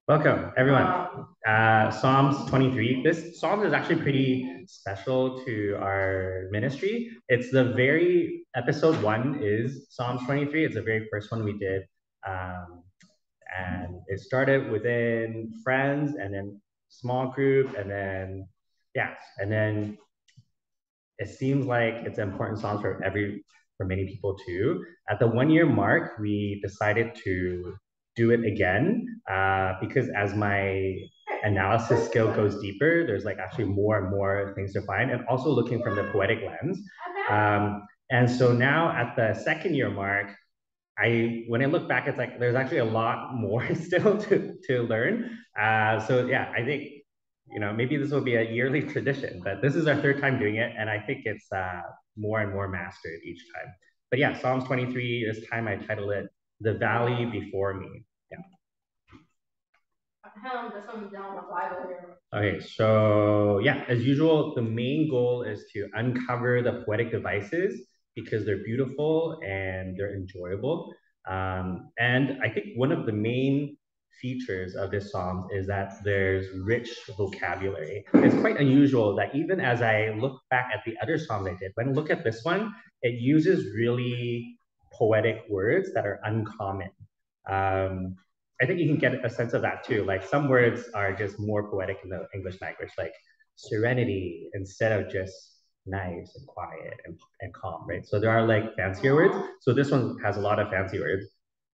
Welcome, everyone. Psalms 23. This psalm is actually pretty special to our ministry. It's the very episode one is Psalms 23. It's the very first one we did. Um, and it started within friends and then small group and then, yeah, and then it seems like it's an important song for many people too. At the 1 year mark, we decided to do it again because as my analysis skill goes deeper, there's like actually more and more things to find, and also looking from the poetic lens. And so now at the 2nd year mark, when I look back, it's like there's actually a lot more still to learn. So yeah, I think maybe this will be a yearly tradition, but this is our third time doing it, and I think it's more and more mastered each time. But yeah, Psalms 23. This time I titled it "The Valley Before Me." Yeah. Okay, so yeah, as usual, the main goal is to uncover the poetic devices because they're beautiful and they're enjoyable. And I think one of the main features of this psalm is that there's rich vocabulary. It's quite unusual that even as I look back at the other psalms I did, when I look at this one, it uses really poetic words that are uncommon. Um, I think you can get a sense of that too. Like some words are just more poetic in the English language, like serenity instead of just nice and quiet and calm, right? So there are like fancier words. So this one has a lot of fancy words.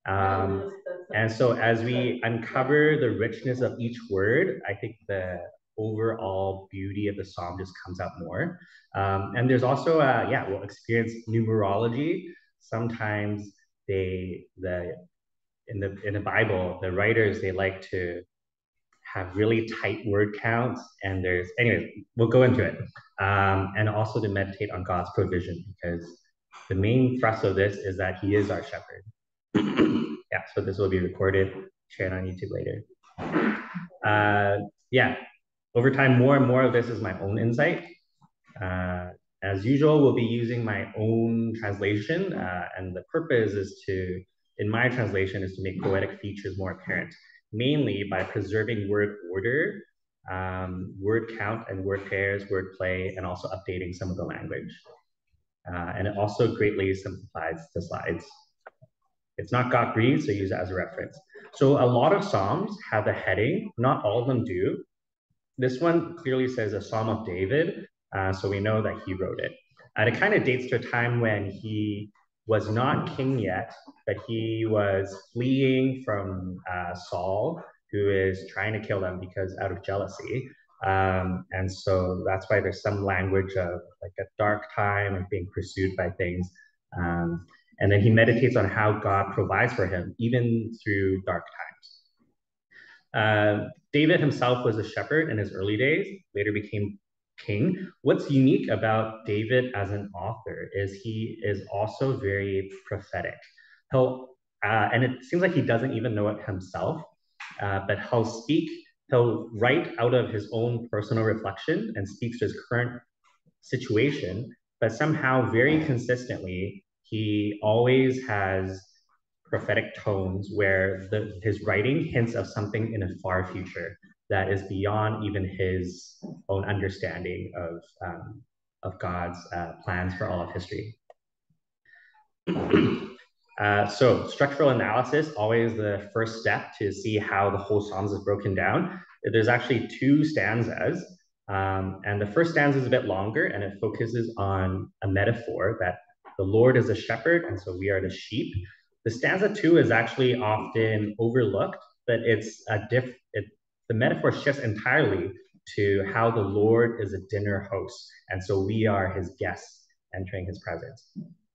Um, and so as we uncover the richness of each word, I think the overall beauty of the psalm just comes out more. And there's also, we'll experience numerology. Sometimes the in the Bible, the writers they like to have really tight word counts, and there's anyway, we'll go into it, and also to meditate on God's provision because the main thrust of this is that He is our shepherd. Yeah, so this will be recorded, shared on YouTube later. Yeah, over time, more and more of this is my own insight. Uh, as usual, we'll be using my own translation, and the purpose is in my translation, is to make poetic features more apparent, mainly by preserving word order, word count and word pairs, word play, and also updating some of the language. And it also greatly simplifies the slides. It's not God breathed, so use it as a reference. So a lot of Psalms have a heading, not all of them do, this one clearly says a Psalm of David, so we know that he wrote it. And it kind of dates to a time when he was not king yet, but he was fleeing from Saul, who is trying to kill him because out of jealousy. And so that's why there's some language of like a dark time and being pursued by things. Um, and then he meditates on how God provides for him, even through dark times. David himself was a shepherd in his early days, later became king. What's unique about David as an author is he is also very prophetic. And it seems like he doesn't even know it himself, but he'll write out of his own personal reflection and speaks to his current situation, but somehow very consistently, he always has prophetic tones where his writing hints of something in a far future that is beyond even his own understanding of God's plans for all of history. So structural analysis, always the first step to see how the whole Psalms is broken down. There's actually two stanzas, and the first stanza is a bit longer, and it focuses on a metaphor that the Lord is a shepherd, and so we are the sheep. The stanza two is actually often overlooked, but the metaphor shifts entirely to how the Lord is a dinner host, and so we are his guests entering his presence.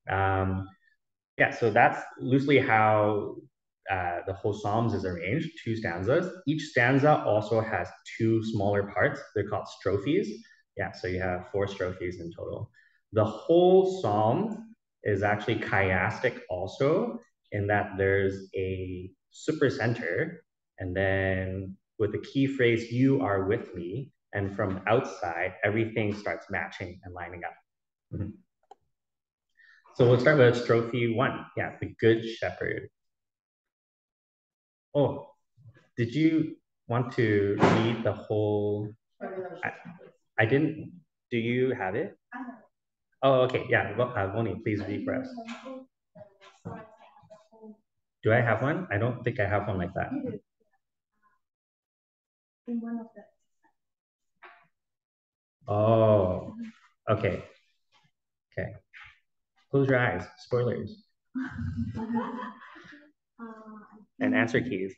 Yeah, so that's loosely how the whole Psalms is arranged, two stanzas. Each stanza also has two smaller parts. They're called strophes. Yeah, so you have 4 strophes in total. The whole Psalm is actually chiastic also, in that there's a supercenter, and then with the key phrase, you are with me, and from outside, everything starts matching and lining up. Mm-hmm. So we'll start with strophe 1. Yeah, the good shepherd. Oh, did you want to read the whole. I didn't. Do you have it? Oh, okay. Yeah. Well, Moni, please read for us. Do I have one? I don't think I have one like that. In one of the. Oh, okay. Okay. Close your eyes. Spoilers. And answer keys.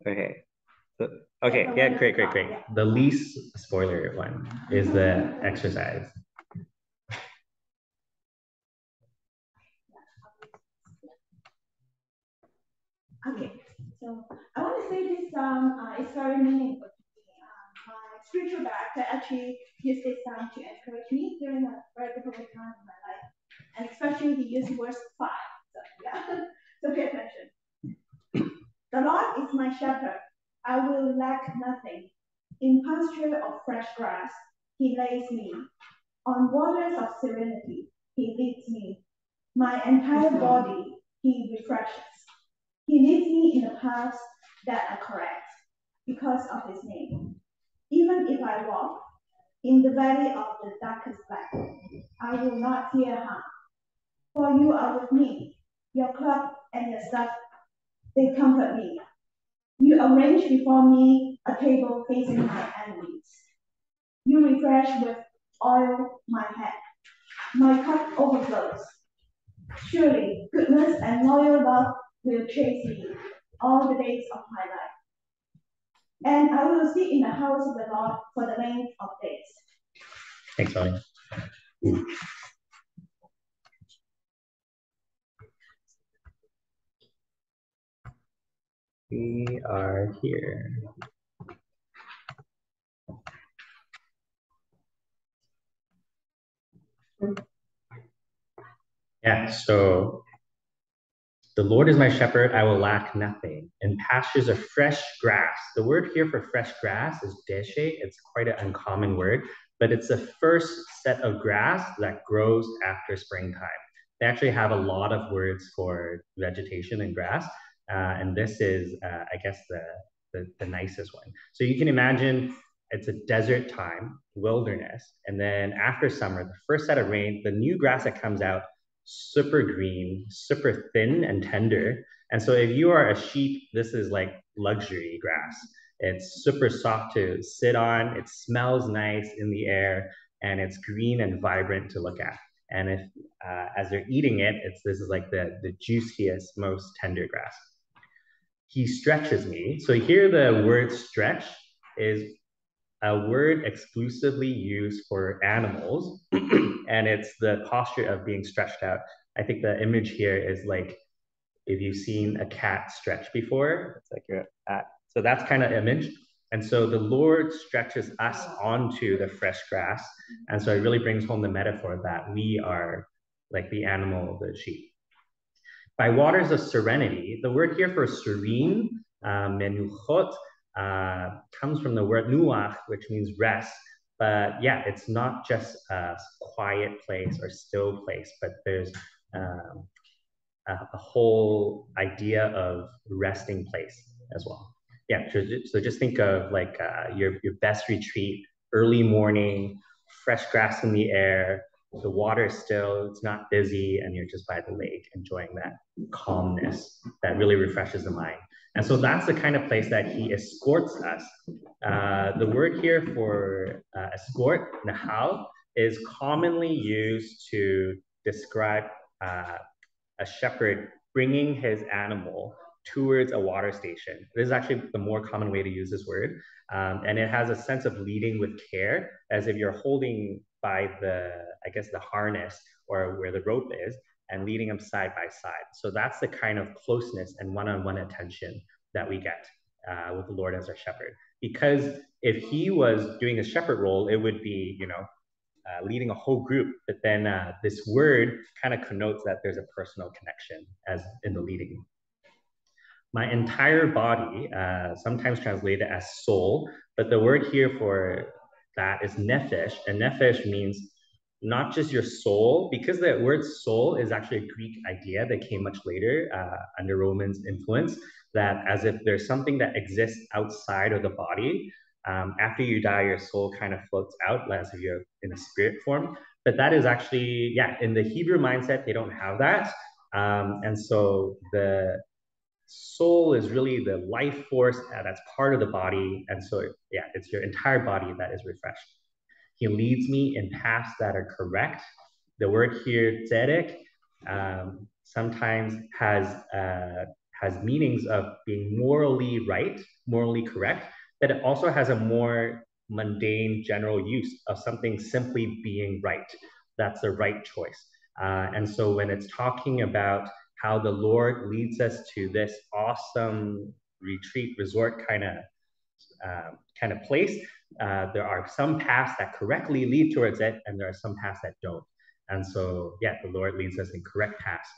Okay. Okay. Yeah. Great. Great. Great. The least spoiler one is the exercise. Okay, so I want to say this song is very meaningful to me. My spiritual director actually used this song to encourage me during a very difficult time in my life, and especially he used verse 5. So yeah, so pay attention. The Lord is my shepherd; I will lack nothing. In pasture of fresh grass, He lays me. On waters of serenity, He leads me. My entire body He refreshes. He leads me in the paths that are correct because of His name. Even if I walk in the valley of the darkest black, I will not fear harm. For you are with me. Your club and your staff, they comfort me. You arrange before me a table facing my enemies. You refresh with oil my head. My cup overflows. Surely goodness and loyal love will chase me all the days of my life. And I will sit in the house of the Lord for the length of days. Thanks, Tony. We are here. Yeah, so the Lord is my shepherd, I will lack nothing. In pastures of fresh grass. The word here for fresh grass is deshe. It's quite an uncommon word, but it's the first set of grass that grows after springtime. They actually have a lot of words for vegetation and grass, and this is, I guess, the nicest one. So you can imagine it's a desert time, wilderness, and then after summer, the first set of rain, the new grass that comes out super green, super thin and tender. And so if you are a sheep, this is like luxury grass. It's super soft to sit on, it smells nice in the air, and it's green and vibrant to look at. And if as they're eating it, this is like the juiciest, most tender grass. He stretches me. So here the word stretch is a word exclusively used for animals, and it's the posture of being stretched out. I think the image here is like if you've seen a cat stretch before, it's like you're at. So that's kind of image. And so the Lord stretches us onto the fresh grass. And so it really brings home the metaphor that we are like the animal, the sheep. By waters of serenity, the word here for serene, menuchot, comes from the word nuach, which means rest. But yeah, it's not just a quiet place or still place, but there's um, a whole idea of resting place as well. Yeah, so just think of like your best retreat, early morning, fresh grass in the air, the water is still, it's not busy, and you're just by the lake enjoying that calmness that really refreshes the mind. And so that's the kind of place that he escorts us. The word here for escort, nahal, is commonly used to describe a shepherd bringing his animal towards a water station. This is actually the more common way to use this word. And it has a sense of leading with care, as if you're holding by I guess, the harness or where the rope is and leading them side by side. So that's the kind of closeness and one-on-one attention that we get with the Lord as our shepherd. Because if he was doing a shepherd role, it would be, leading a whole group, but then this word kind of connotes that there's a personal connection as in the leading. My entire body, sometimes translated as soul, but the word here for that is nephesh, and nephesh means not just your soul, because the word soul is actually a Greek idea that came much later under Roman's influence, that as if there's something that exists outside of the body. After you die, your soul kind of floats out as if you're in a spirit form. But that is actually, yeah, in the Hebrew mindset, they don't have that. And so the soul is really the life force that's part of the body. And so, yeah, it's your entire body that is refreshed. He leads me in paths that are correct. The word here, tzedek, sometimes has meanings of being morally right, morally correct, but it also has a more mundane general use of something simply being right. That's the right choice. And so when it's talking about how the Lord leads us to this awesome retreat resort kind of place, there are some paths that correctly lead towards it, and there are some paths that don't. And so, yeah, the Lord leads us in correct paths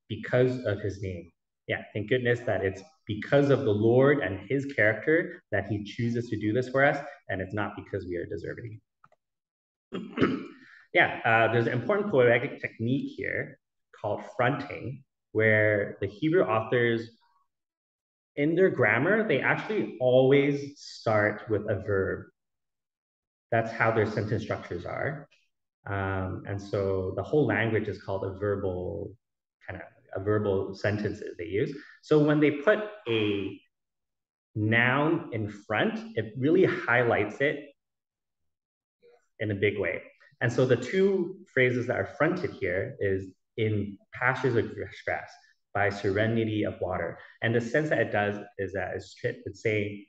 because of his name. Yeah, thank goodness that it's because of the Lord and his character that he chooses to do this for us, and it's not because we are deserving. Yeah, there's an important poetic technique here called fronting, where the Hebrew authors, in their grammar, they actually always start with a verb. That's how their sentence structures are. And so the whole language is called a verbal sentences they use. So when they put a noun in front, it really highlights it in a big way. And so the two phrases that are fronted here is in pastures of grass, by serenity of water. And the sense that it does is that it's saying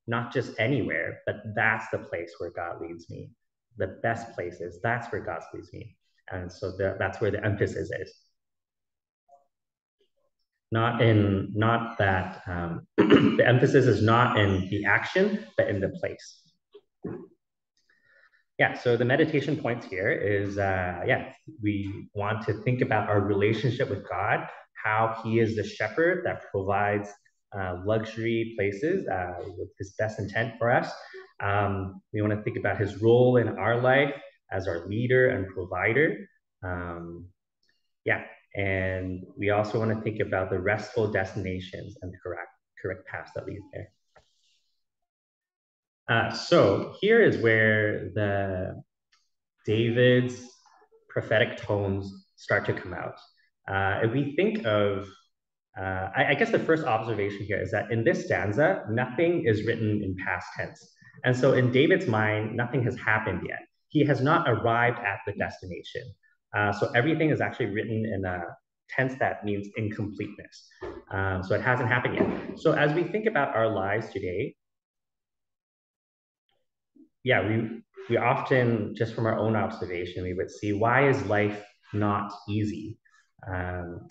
not just anywhere, but that's the place where God leads me. The best places, that's where God leads me. And so that's where the emphasis is. Not that, the emphasis is not in the action, but in the place. Yeah, so the meditation points here is, yeah, we want to think about our relationship with God, how he is the shepherd that provides luxury places with his best intent for us. We want to think about his role in our life as our leader and provider. Yeah, and we also want to think about the restful destinations and the correct paths that lead there. So here is where David's prophetic tones start to come out. If we think of, I guess the first observation here is that in this stanza, nothing is written in past tense. And so in David's mind, nothing has happened yet. He has not arrived at the destination. So everything is actually written in a tense that means incompleteness. So it hasn't happened yet. So as we think about our lives today, yeah, we often, just from our own observation, we would see, why is life not easy?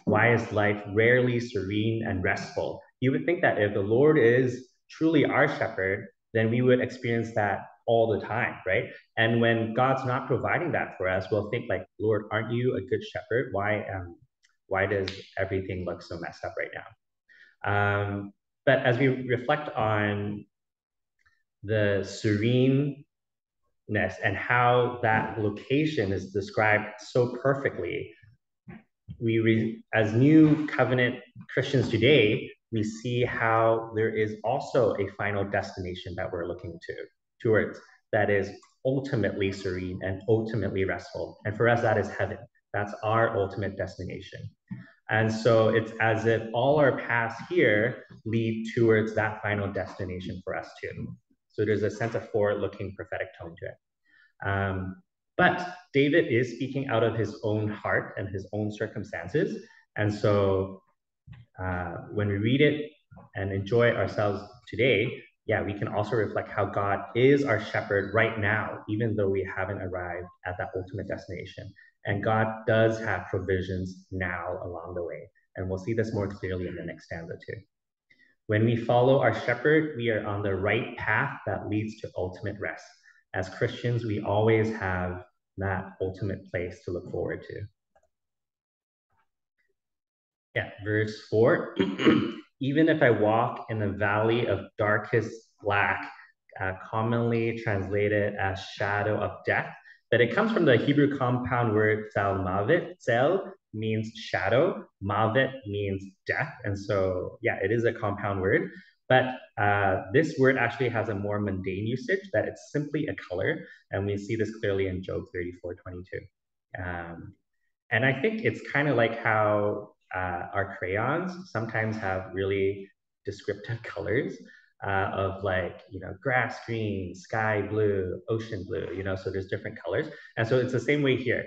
Why is life rarely serene and restful? You would think that if the Lord is truly our shepherd, then we would experience that all the time, right? And when God's not providing that for us, we'll think like, Lord, aren't you a good shepherd? Why does everything look so messed up right now? But as we reflect on the sereneness and how that location is described so perfectly, as new covenant Christians today, we see how there is also a final destination that we're looking towards that is ultimately serene and ultimately restful. And for us, that is heaven. That's our ultimate destination. And so it's as if all our paths here lead towards that final destination for us too. So there's a sense of forward-looking prophetic tone to it. But David is speaking out of his own heart and his own circumstances. And so when we read it and enjoy ourselves today, yeah, we can also reflect how God is our shepherd right now, even though we haven't arrived at that ultimate destination. And God does have provisions now along the way. And we'll see this more clearly in the next stanza too. When we follow our shepherd, we are on the right path that leads to ultimate rest. As Christians, we always have that ultimate place to look forward to. Yeah, verse 4. Even if I walk in the valley of darkest black, commonly translated as shadow of death, but it comes from the Hebrew compound word mavet. Tzel means shadow, mavet means death. And so, yeah, it is a compound word. But this word actually has a more mundane usage, that it's simply a color. And we see this clearly in Job 34:22. And I think it's kind of like how our crayons sometimes have really descriptive colors of like, grass green, sky blue, ocean blue, so there's different colors. And so it's the same way here.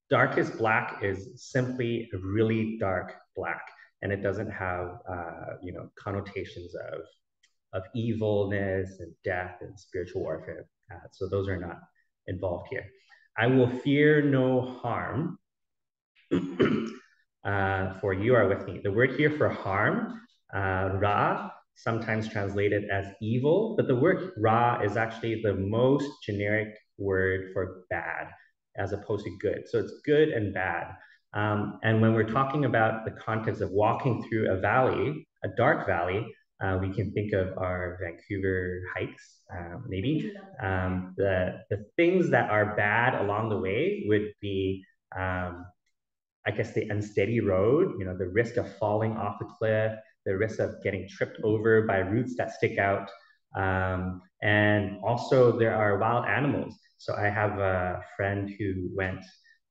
Darkest black is simply a really dark black, and it doesn't have, connotations of evilness and death and spiritual warfare. So those are not involved here. I will fear no harm, for you are with me. The word here for harm, ra, sometimes translated as evil, but the word ra is actually the most generic word for bad as opposed to good. So it's good and bad. And when we're talking about the context of walking through a valley, a dark valley, we can think of our Vancouver hikes, maybe. The things that are bad along the way would be, I guess, the unsteady road, the risk of falling off the cliff, the risk of getting tripped over by roots that stick out. And also there are wild animals. So I have a friend who went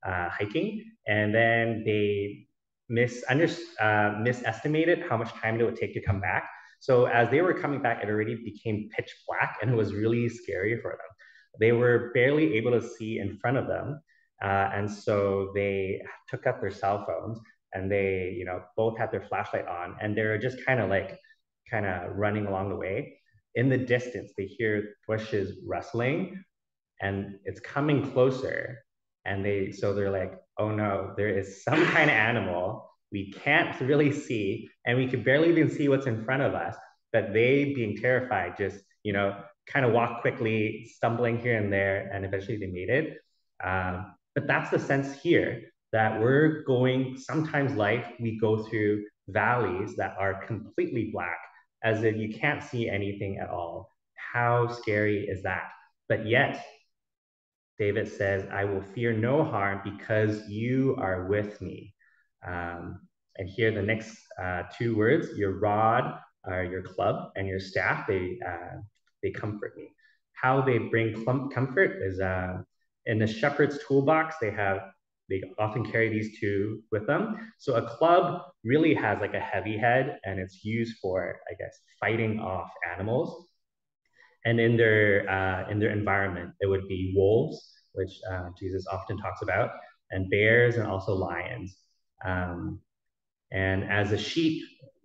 hiking, and then they misestimated how much time it would take to come back. So as they were coming back, it already became pitch black, and it was really scary for them. They were barely able to see in front of them. And so they took up their cell phones, and they, both had their flashlight on, and they're just kind of running along the way. In the distance, they hear bushes rustling, and it's coming closer. And they're like, oh no, there is some kind of animal we can't really see, and we could barely even see what's in front of us. But they, being terrified, just, kind of walk quickly, stumbling here and there, and eventually they made it. But that's the sense here, that we're going, sometimes life, we go through valleys that are completely black, as if you can't see anything at all. How scary is that? But yet, David says, I will fear no harm because you are with me. And here, the next two words, your rod, your club, and your staff, they comfort me. How they bring comfort is in the shepherd's toolbox, they often carry these two with them. So a club really has like a heavy head, and it's used for, I guess, fighting off animals. And in their environment, it would be wolves, which Jesus often talks about, and bears, and also lions. Um, and as a sheep,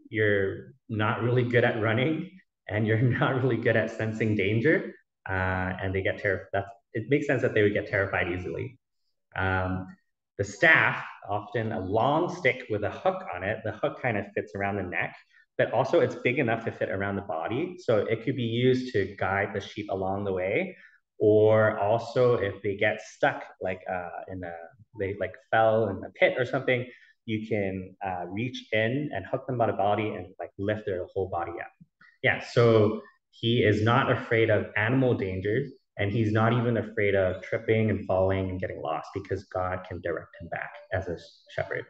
you're not really good at running, and you're not really good at sensing danger, and they get terrified. It makes sense that they would get terrified easily. Um, the staff, often a long stick with a hook on it. The hook kind of fits around the neck, but also it's big enough to fit around the body. So it could be used to guide the sheep along the way, or also if they get stuck, like they like fell in a pit or something, you can reach in and hook them by the body and like lift their whole body up. Yeah, so he is not afraid of animal dangers, and he's not even afraid of tripping and falling and getting lost, because God can direct him back as a shepherd.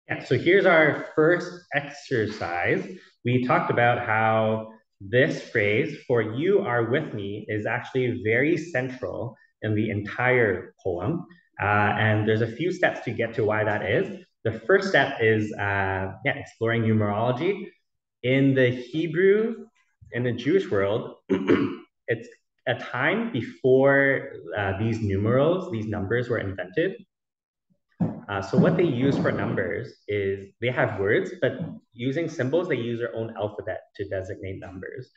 Yeah, so here's our first exercise. We talked about how this phrase, for you are with me, is actually very central in the entire poem. And there's a few steps to get to why that is. The first step is exploring numerology. In the Hebrew, in the Jewish world, it's a time before these numerals, these numbers were invented. So what they use for numbers is they have words, but using symbols, they use their own alphabet to designate numbers.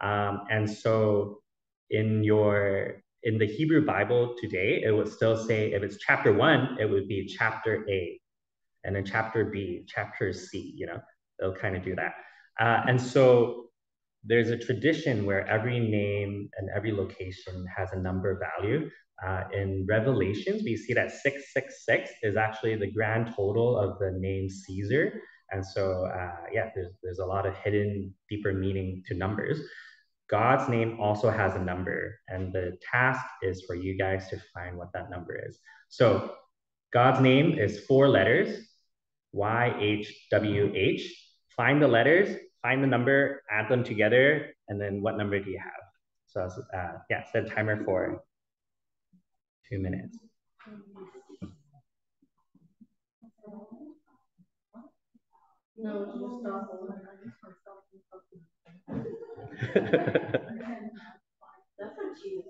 And so in the Hebrew Bible today, it would still say, if it's chapter 1, it would be chapter A, and then chapter B, chapter C, they'll kind of do that. And so there's a tradition where every name and every location has a number value. In Revelations, we see that 666 is actually the grand total of the name Caesar. And so, there's a lot of hidden, deeper meaning to numbers. God's name also has a number, and the task is for you guys to find what that number is. So God's name is 4 letters, YHWH. Find the letters, find the number, add them together, and then what number do you have? So yeah, set timer for 2 minutes. No, just stop. That's not cheap.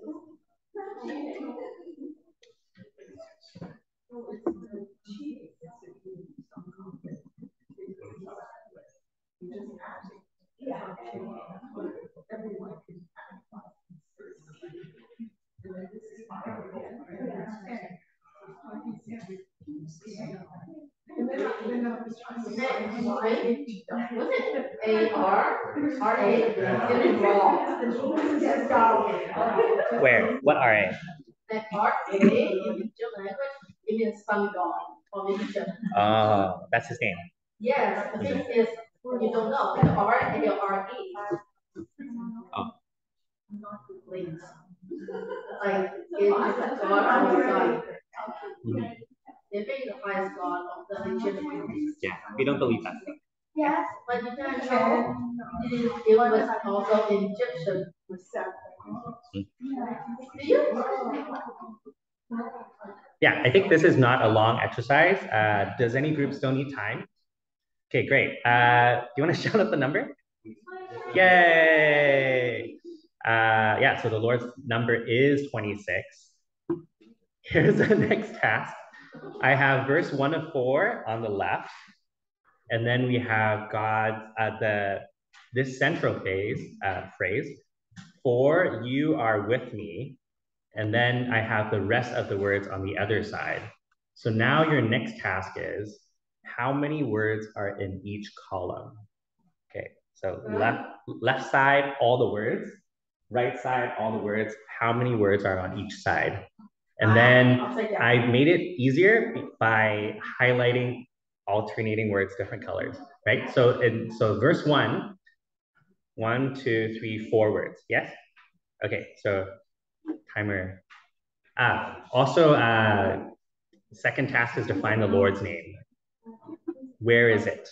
Was it A-R-R-A? It is wrong. Where? What RA? That R-A in Egyptian language, it means sun god of Egypt. Oh, that's his name. Yes, the thing is, you don't know. The R and the R-E. Oh. Like, it is the god of the sun. They think the highest god of the Egyptians. Yeah, we don't believe that. Yes, but you don't know it was also Egyptian. Yeah, I think this is not a long exercise. Does any group still need time? Okay, great. Do you want to shout out the number? Yay! Yeah, so the Lord's number is 26. Here's the next task. I have verse 1 of 4 on the left, and then we have God's this central phrase, for you are with me, and then I have the rest of the words on the other side. So now your next task is, how many words are in each column? Okay, so left side, all the words, right side, all the words, how many words are on each side? And then I've made it easier by highlighting alternating words, different colors, right? So verse 1, 1, 2, 3, 4 words, yes? Okay, so timer. Also, second task is to find the Lord's name. Where is it?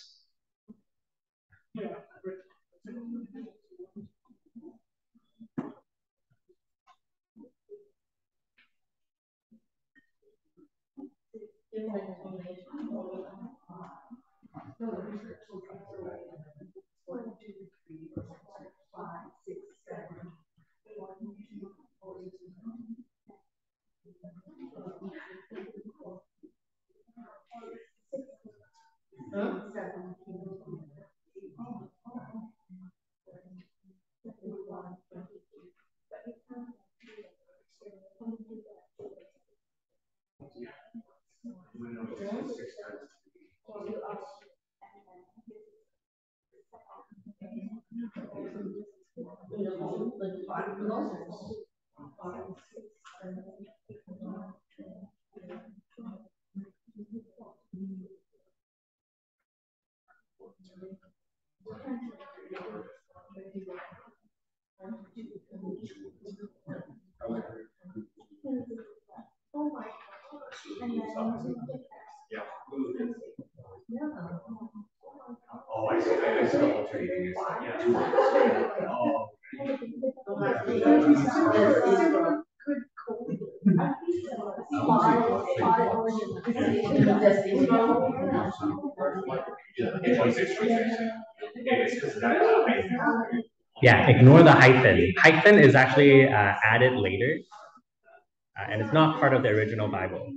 Oh, I see. I see the alternating. Yeah, ignore the hyphen. Hyphen is actually added later, and it's not part of the original Bible.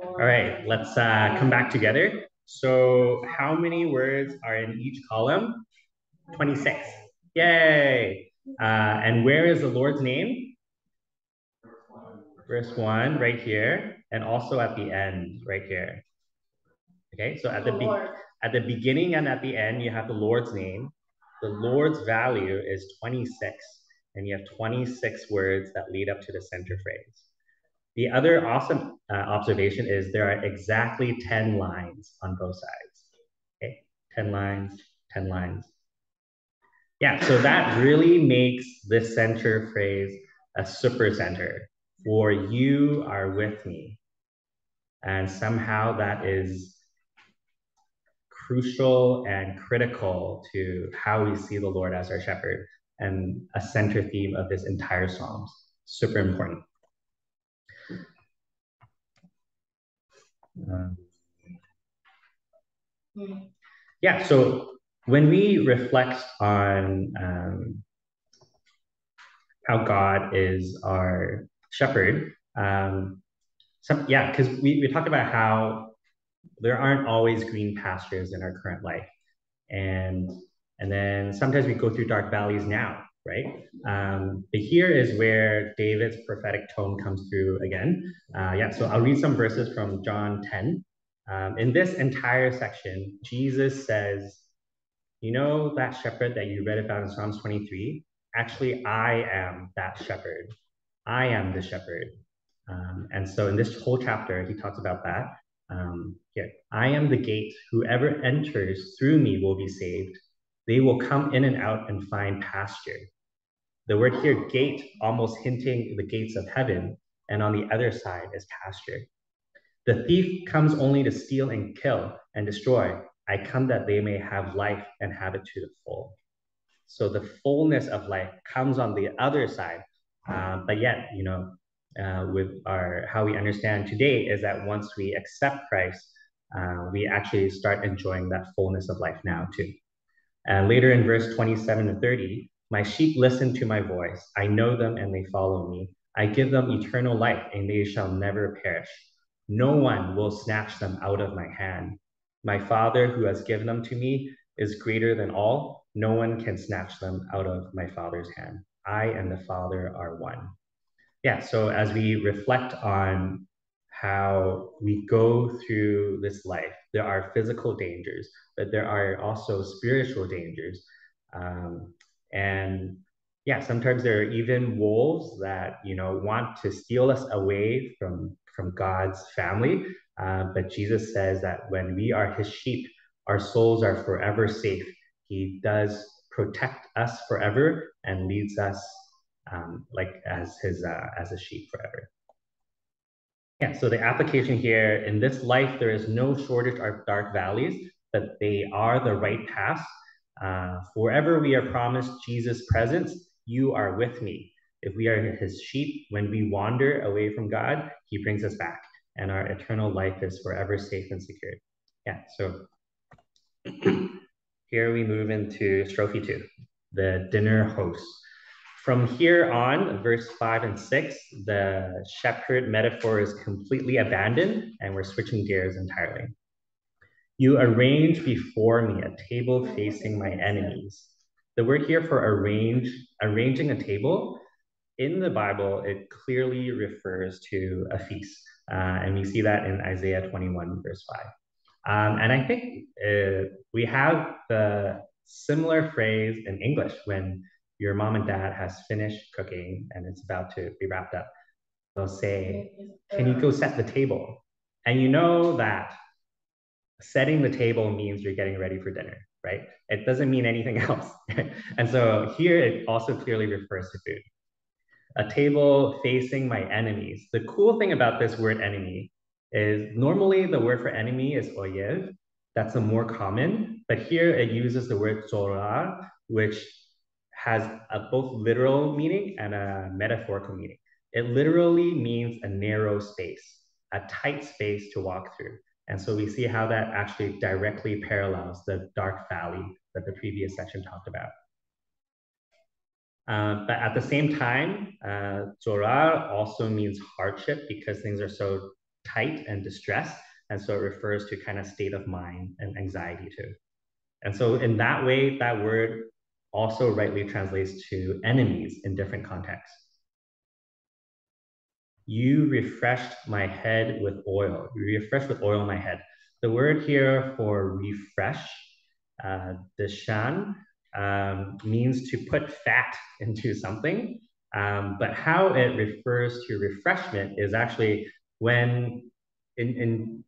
All right, let's come back together. So how many words are in each column? 26. Yay! And where is the Lord's name? Verse 1, right here. and also at the end right here. Okay, so at the beginning and at the end, you have the Lord's name. The Lord's value is 26, and you have 26 words that lead up to the center phrase. The other awesome observation is there are exactly 10 lines on both sides. Okay, 10 lines, 10 lines. Yeah, so that really makes this center phrase a super center. For you are with me. And somehow that is crucial and critical to how we see the Lord as our shepherd and a center theme of this entire Psalms. Super important. Yeah, so when we reflect on how God is our shepherd, because we talked about how there aren't always green pastures in our current life. And then sometimes we go through dark valleys now, right? But here is where David's prophetic tone comes through again. So I'll read some verses from John 10. In this entire section, Jesus says, you know that shepherd that you read about in Psalms 23? Actually, I am that shepherd. I am the shepherd. And so in this whole chapter, he talks about that. Here, I am the gate. Whoever enters through me will be saved. They will come in and out and find pasture. The word here, gate, almost hinting the gates of heaven, and on the other side is pasture. The thief comes only to steal and kill and destroy. I come that they may have life and have it to the full. So the fullness of life comes on the other side. But yet, with how we understand today is that once we accept Christ, we actually start enjoying that fullness of life now too. And later in verse 27 to 30, my sheep listen to my voice. I know them and they follow me. I give them eternal life and they shall never perish. No one will snatch them out of my hand. My Father who has given them to me is greater than all. No one can snatch them out of my Father's hand. I and the Father are one. Yeah, so as we reflect on how we go through this life, there are physical dangers, but there are also spiritual dangers. And yeah, sometimes there are even wolves that, want to steal us away from God's family. But Jesus says that when we are his sheep, our souls are forever safe. He does protect us forever and leads us as a sheep forever. Yeah, so the application here, in this life, there is no shortage of dark valleys, but they are the right path. Wherever we are promised Jesus' presence, you are with me. If we are his sheep, when we wander away from God, he brings us back, and our eternal life is forever safe and secure. Yeah, so here we move into strophe 2, the dinner host. From here on, verse 5 and 6, the shepherd metaphor is completely abandoned, and we're switching gears entirely. You arrange before me a table facing my enemies. The word here for arranging a table, in the Bible, it clearly refers to a feast. And we see that in Isaiah 21, verse 5. And I think we have the similar phrase in English when your mom and dad has finished cooking and it's about to be wrapped up. They'll say, can you go set the table? And you know that setting the table means you're getting ready for dinner, right? It doesn't mean anything else. And so here it also clearly refers to food. A table facing my enemies. The cool thing about this word enemy is normally the word for enemy is oyev. That's a more common, but here it uses the word zorah, which has a both literal meaning and a metaphorical meaning. It literally means a narrow space, a tight space to walk through. And so we see how that actually directly parallels the dark valley that the previous section talked about. But at the same time, Zorah also means hardship because things are so tight and distressed. And so it refers to kind of state of mind and anxiety too. And so in that way, that word also rightly translates to enemies in different contexts. you refreshed my head with oil. You refreshed with oil my head. The word here for refresh, deshan, means to put fat into something. But how it refers to refreshment is actually when in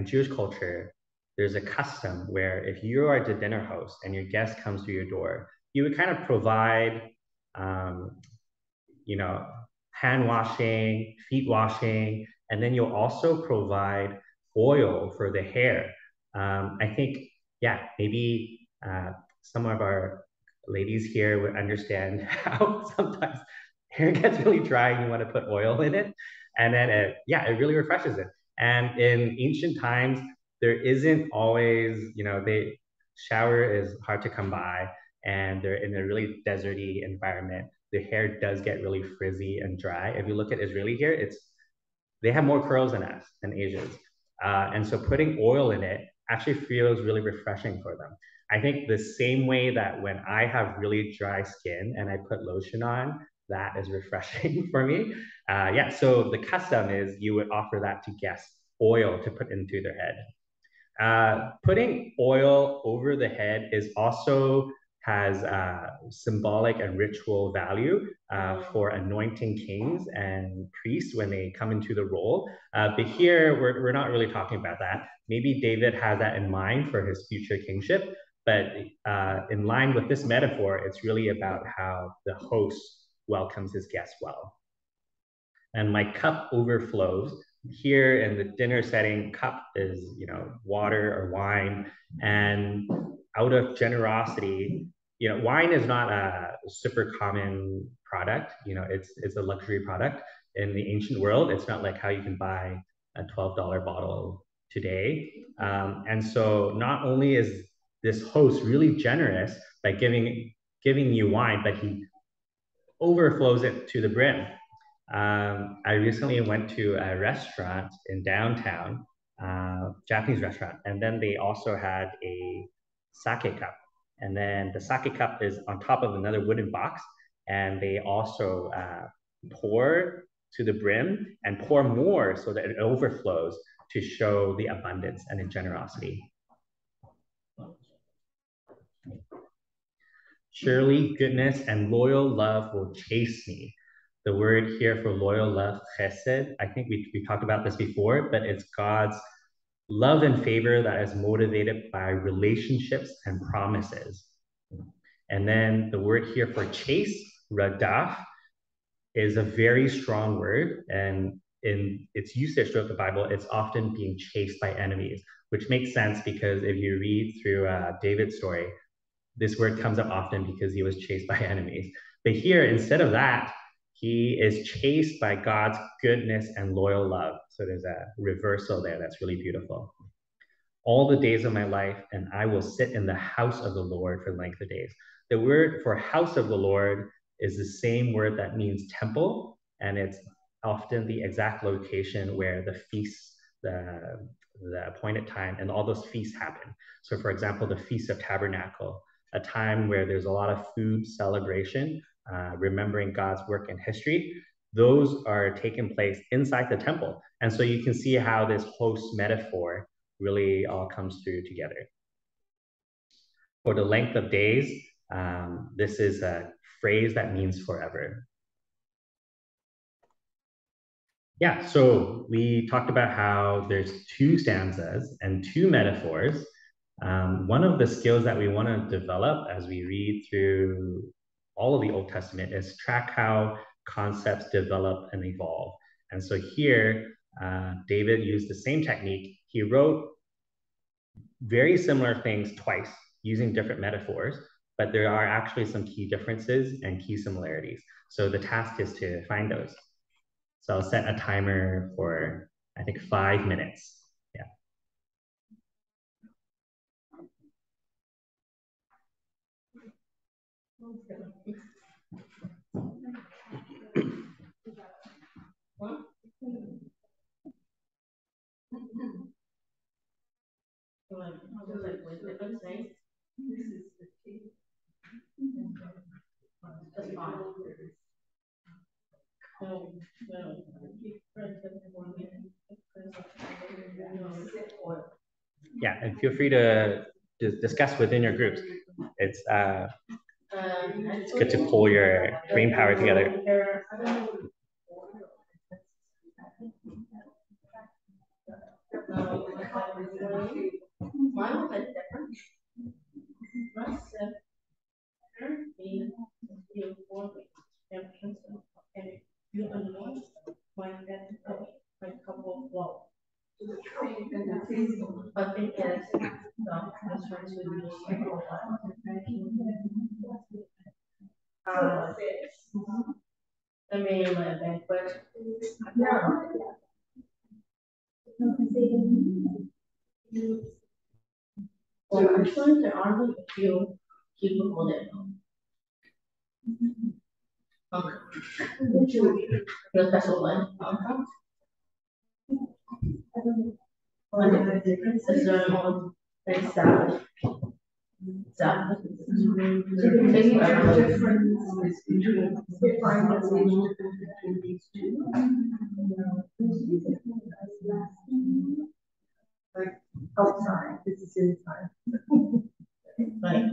Jewish culture, there's a custom where if you are the dinner host and your guest comes to your door, you would kind of provide, um, you know, hand washing, feet washing, and then you'll also provide oil for the hair. I think, yeah, maybe some of our ladies here would understand how sometimes hair gets really dry and you want to put oil in it. And then, it really refreshes it. And in ancient times, there isn't always, shower is hard to come by and they're in a really deserty environment. The hair does get really frizzy and dry. If you look at Israeli hair, they have more curls than us, than Asians. And so putting oil in it actually feels really refreshing for them. I think the same way that when I have really dry skin and I put lotion on, that is refreshing for me. So the custom is you would offer that to guests, oil to put into their head. Putting oil over the head is also has symbolic and ritual value for anointing kings and priests when they come into the role. But here, we're not really talking about that. Maybe David has that in mind for his future kingship, but in line with this metaphor, it's really about how the host welcomes his guests well. And my cup overflows. Here in the dinner setting, cup is, water or wine. And out of generosity, wine is not a super common product. It's a luxury product in the ancient world. It's not like how you can buy a $12 bottle today. And so not only is this host really generous by giving you wine, but he overflows it to the brim. I recently went to a restaurant in downtown, Japanese restaurant, and then they also had a sake cup. And then the sake cup is on top of another wooden box, and they also pour to the brim and pour more so that it overflows to show the abundance and the generosity. Surely goodness and loyal love will chase me. The word here for loyal love, chesed, I think we talked about this before, but it's God's love and favor that is motivated by relationships and promises. And then the word here for chase, radaf, is a very strong word. And in its usage throughout the Bible, it's often being chased by enemies, which makes sense because if you read through David's story, this word comes up often because he was chased by enemies. But here, instead of that, he is chased by God's goodness and loyal love. So there's a reversal there that's really beautiful. All the days of my life, and I will sit in the house of the Lord for length of days. The word for house of the Lord is the same word that means temple, and it's often the exact location where the feasts, the appointed time, and all those feasts happen. So for example, the Feast of Tabernacle, a time where there's a lot of food celebration, remembering God's work in history. Those are taking place inside the temple. And so you can see how this host metaphor really all comes through together. For the length of days, this is a phrase that means forever. Yeah, so we talked about how there's two stanzas and two metaphors. One of the skills that we want to develop as we read through all of the Old Testament is track how concepts develop and evolve. And so here, David used the same technique. He wrote very similar things twice using different metaphors, but there are actually some key differences and key similarities. So the task is to find those. So I'll set a timer for, I think, 5 minutes. Yeah. Yeah, and feel free to discuss within your groups. It's good to pull your brain power together. Well, actually, there are a few people that the special one. Is there more than sad? Sad. So the major difference is between define the major difference between these two. Like outside, this is inside. Right.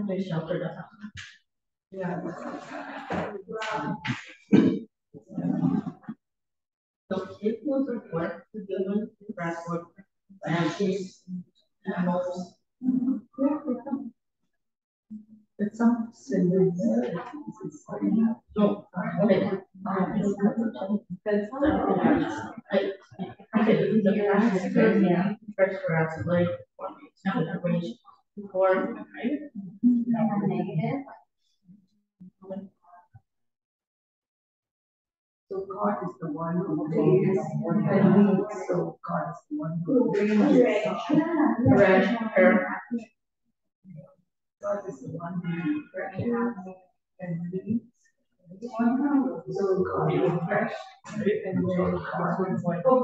They shelter the house. Yeah. So it was a work to given breastwork branches, animals. It's some symbols. No, okay. First grass, like, or So God is the one who creates and leads. So God is the one who arranges. God is the one who creates and leads. So God is fresh and then God is like,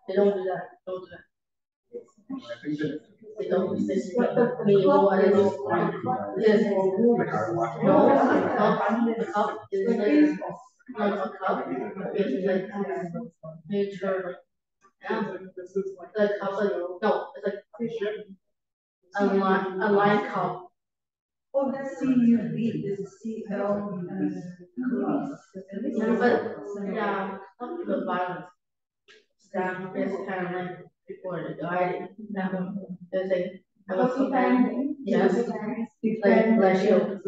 They don't do that. Don't do that. They don't. This is what the label is. Yes. No, the cup is like not a cup. It's like nature. The cup, like, no, it's like a line cup. oh, that's CUB, this is CL. Yeah, but yeah, the violence. That is kind of like before the guiding. There's like, I was so bad. Yes. Like, bless you.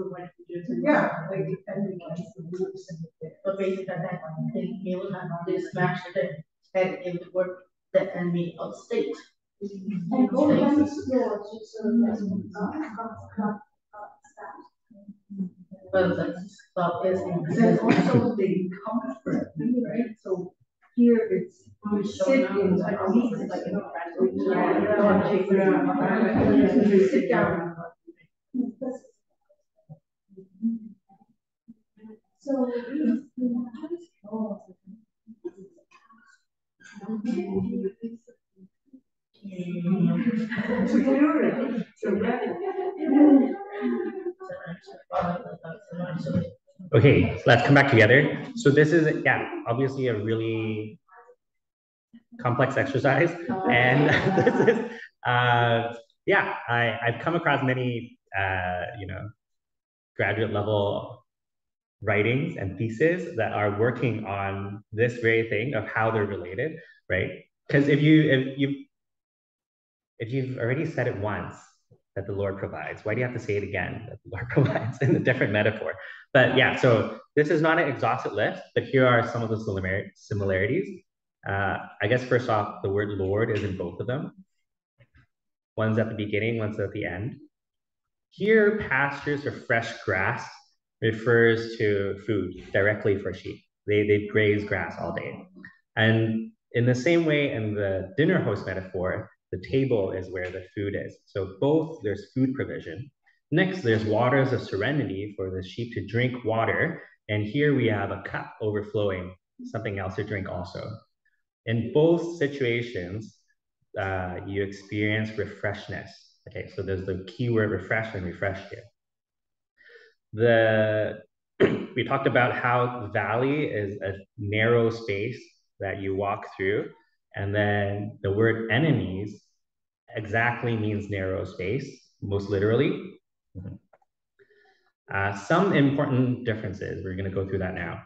Yeah, like depending on the But basically, that thing, he will have this smash the head in the word the enemy of state. And go down the floor, Well, that's stop is there's also the comfort, right? So here it's you sit in like a meet, like you sit down. So Okay, let's come back together. So this is, yeah, obviously a really complex exercise. And this is, yeah, I've come across many, graduate level writings and theses that are working on this very thing of how they're related, right? Because if you've already said it once, that the Lord provides. Why do you have to say it again, that the Lord provides in a different metaphor? But yeah, so this is not an exhaustive list, but here are some of the similarities. I guess first off, the word Lord is in both of them. One's at the beginning, one's at the end. Here, pastures or fresh grass refers to food directly for sheep. They graze grass all day. And in the same way, in the dinner host metaphor, the table is where the food is. So both there's food provision. Next, there's waters of serenity for the sheep to drink water. And here we have a cup overflowing, something else to drink also. In both situations, you experience refreshness. Okay, so there's the keyword refresh and refresh here. We talked about how the valley is a narrow space that you walk through, and then the word enemies exactly means narrow space, most literally. Some important differences, we're going to go through that now.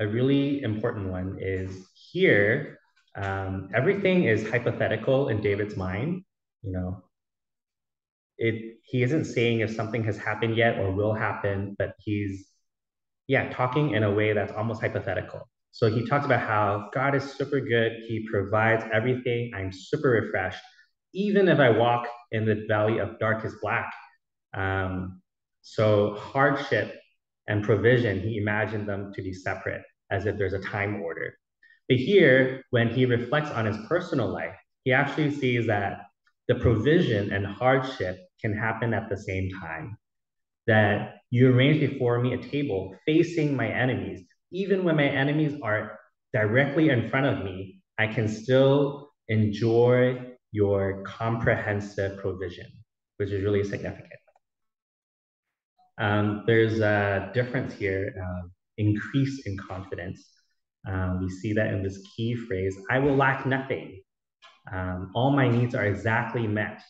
A really important one is here, everything is hypothetical in David's mind. You know, he isn't saying if something has happened yet or will happen, but he's talking in a way that's almost hypothetical. So he talks about how God is super good. He provides everything. I'm super refreshed. Even if I walk in the valley of darkest black. So hardship and provision, he imagined them to be separate, as if there's a time order. But here, when he reflects on his personal life, he actually sees that the provision and hardship can happen at the same time. That you arrange before me a table facing my enemies. Even when my enemies are directly in front of me, I can still enjoy your comprehensive provision, which is really significant. There's a difference here, increase in confidence. We see that in this key phrase, I will lack nothing. All my needs are exactly met.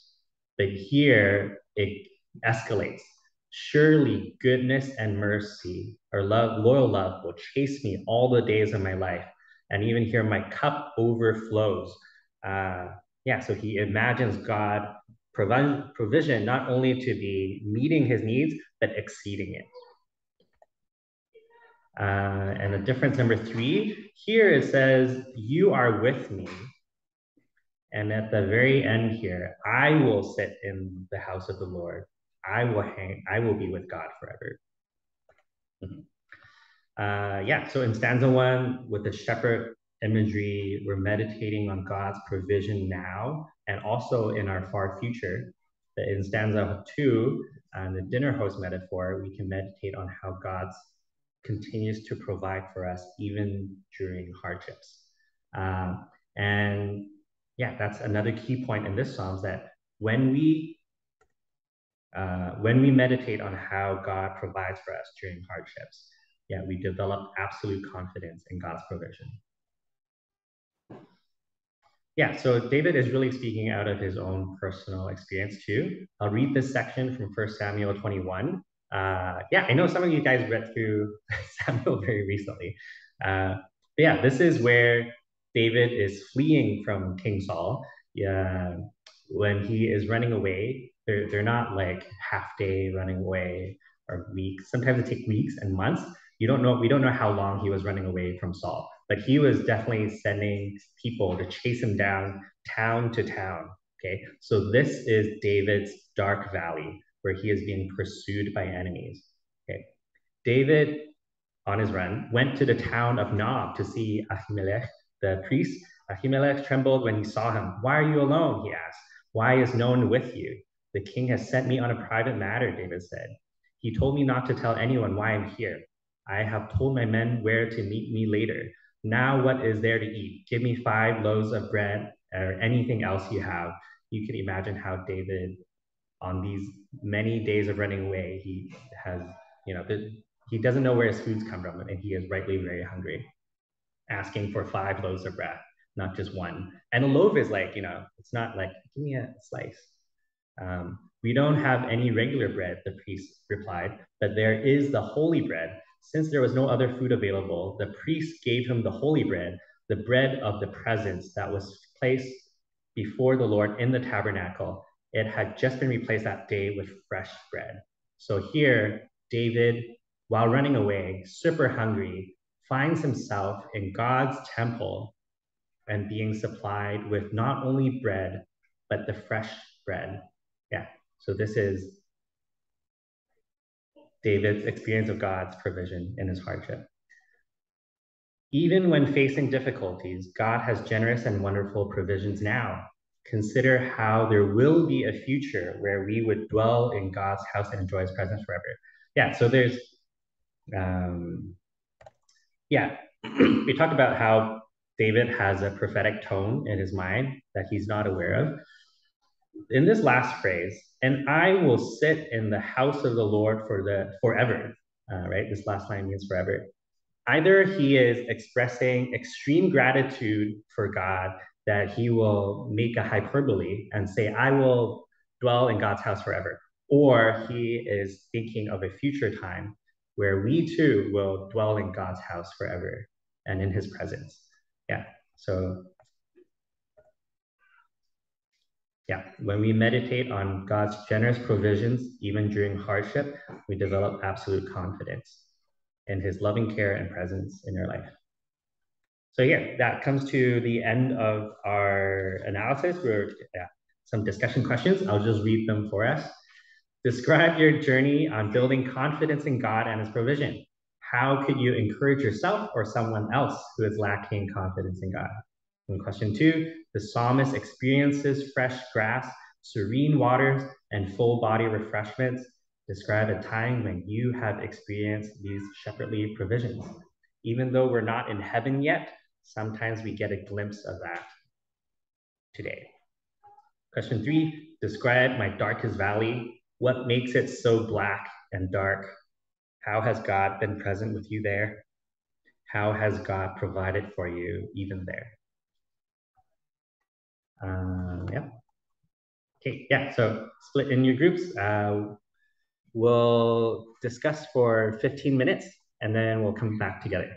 But here it escalates. Surely goodness and mercy or love, loyal love will chase me all the days of my life. And even here, my cup overflows. So he imagines God provision not only to be meeting his needs, but exceeding it. And the difference number 3, here it says, you are with me. And at the very end here, I will sit in the house of the Lord. I will be with God forever. So in stanza 1, with the shepherd imagery, we're meditating on God's provision now and also in our far future. In stanza 2, the dinner host metaphor, we can meditate on how God continues to provide for us even during hardships. That's another key point in this psalm, is that when we meditate on how God provides for us during hardships, we develop absolute confidence in God's provision. So David is really speaking out of his own personal experience too. I'll read this section from 1 Samuel 21. I know some of you guys read through Samuel very recently. This is where David is fleeing from King Saul. When he is running away, they're not like half day running away or weeks. Sometimes it takes weeks and months. We don't know how long he was running away from Saul, but he was definitely sending people to chase him down town to town. Okay, so this is David's dark valley where he is being pursued by enemies. Okay, David, on his run, went to the town of Nob to see Ahimelech, the priest. Ahimelech trembled when he saw him. Why are you alone? He asked. Why is no one with you? The king has sent me on a private matter, David said. He told me not to tell anyone why I'm here. I have told my men where to meet me later. Now what is there to eat? Give me 5 loaves of bread or anything else you have. You can imagine how David, on these many days of running away, he has, he doesn't know where his food's come from, and he is rightly very hungry, asking for 5 loaves of bread, not just one. And a loaf is like, it's not like, give me a slice. We don't have any regular bread, the priest replied, but there is the holy bread. Since there was no other food available, the priest gave him the holy bread, the bread of the presence that was placed before the Lord in the tabernacle. It had just been replaced that day with fresh bread. So here, David, while running away, super hungry, finds himself in God's temple and being supplied with not only bread, but the fresh bread. Yeah, so this is David's experience of God's provision in his hardship. Even when facing difficulties, God has generous and wonderful provisions now. Consider how there will be a future where we would dwell in God's house and enjoy his presence forever. Yeah, so there's, we talked about how David has a prophetic tone in his mind that he's not aware of. In this last phrase, and I will sit in the house of the Lord forever, right? This last line means forever. Either he is expressing extreme gratitude for God that he will make a hyperbole and say, I will dwell in God's house forever. Or he is thinking of a future time where we too will dwell in God's house forever and in his presence. Yeah, so yeah, when we meditate on God's generous provisions, even during hardship, we develop absolute confidence in his loving care and presence in your life. So yeah, that comes to the end of our analysis. Some discussion questions. I'll just read them for us. Describe your journey on building confidence in God and his provision. How could you encourage yourself or someone else who is lacking confidence in God? And question 2, the psalmist experiences fresh grass, serene waters, and full body refreshments. Describe a time when you have experienced these shepherdly provisions. Even though we're not in heaven yet, sometimes we get a glimpse of that today. Question 3, describe my darkest valley. What makes it so black and dark? How has God been present with you there? How has God provided for you even there? Yeah. Okay, yeah, so split in your groups. We'll discuss for 15 minutes and then we'll come back together.